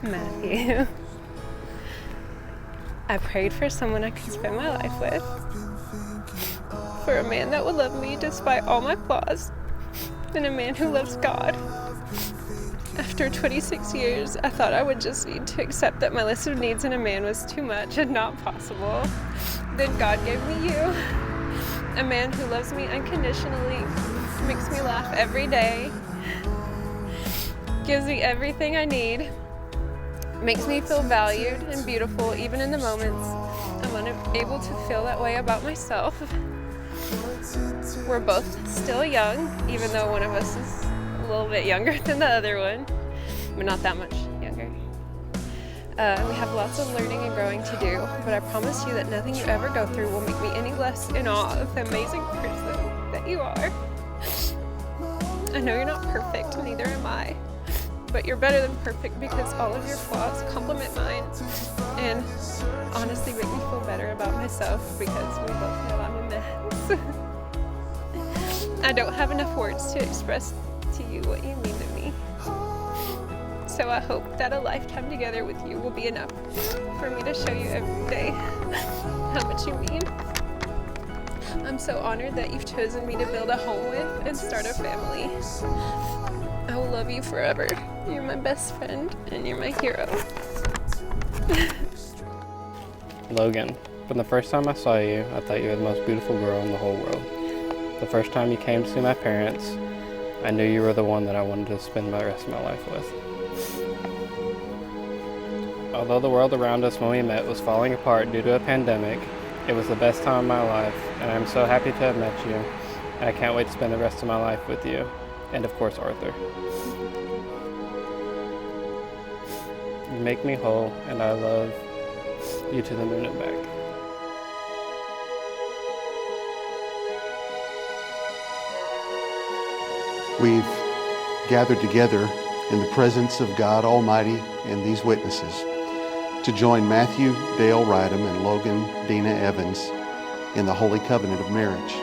Matthew. I prayed for someone I could spend my life with, for a man that would love me despite all my flaws, and a man who loves God. After 26 years, I thought I would just need to accept that my list of needs in a man was too much and not possible. Then God gave me you, a man who loves me unconditionally, makes me laugh every day, gives me everything I need, makes me feel valued and beautiful even in the moments I'm unable to feel that way about myself. We're both still young, even though one of us is a little bit younger than the other one, but not that much younger. We have lots of learning and growing to do, but I promise you that nothing you ever go through will make me any less in awe of the amazing person that you are. I know you're not perfect, neither am I. But you're better than perfect because all of your flaws complement mine and honestly make me feel better about myself because we both know I'm a mess. I don't have enough words to express to you what you mean to me. So I hope that a lifetime together with you will be enough for me to show you every day how much you mean. I'm so honored that you've chosen me to build a home with and start a family. I will love you forever. You're my best friend, and you're my hero. Logan, from the first time I saw you, I thought you were the most beautiful girl in the whole world. The first time you came to see my parents, I knew you were the one that I wanted to spend the rest of my life with. Although the world around us when we met was falling apart due to a pandemic, it was the best time of my life, and I'm so happy to have met you, and I can't wait to spend the rest of my life with you. And of course, Arthur. You make me whole, and I love you to the moon and back. We've gathered together in the presence of God Almighty and these witnesses to join Matthew Dale Wrightam and Logan Dina Evans in the Holy Covenant of Marriage.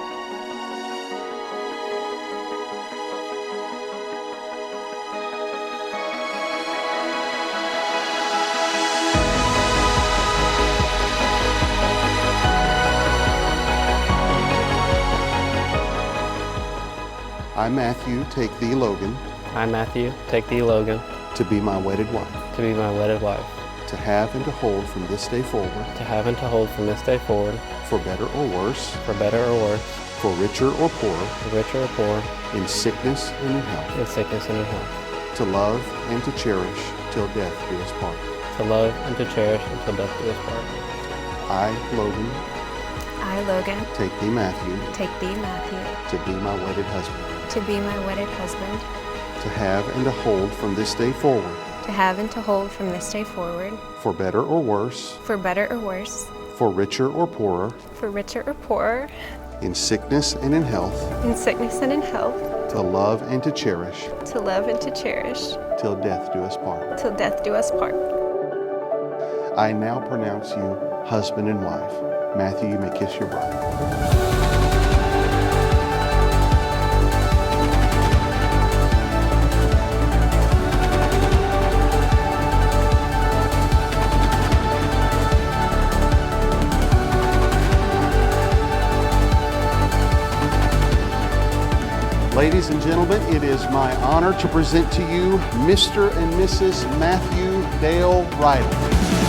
I, Matthew, take thee, Logan. I, Matthew, take thee, Logan. To be my wedded wife. To be my wedded wife. To have and to hold from this day forward. To have and to hold from this day forward. For better or worse. For better or worse. For richer or poorer. For richer or poorer. In sickness and in health. In sickness and in health. To love and to cherish till death do us part. To love and to cherish until death do us part. I, Logan. I, Logan. Take thee, Matthew. Take thee, Matthew. To be my wedded husband. To be my wedded husband. To have and to hold from this day forward. To have and to hold from this day forward. For better or worse. For better or worse. For richer or poorer. For richer or poorer. In sickness and in health. In sickness and in health. To love and to cherish. To love and to cherish. Till death do us part. Till death do us part. I now pronounce you husband and wife. Matthew, you may kiss your bride. Ladies and gentlemen, it is my honor to present to you Mr. and Mrs. Matthew Dale Wrightam.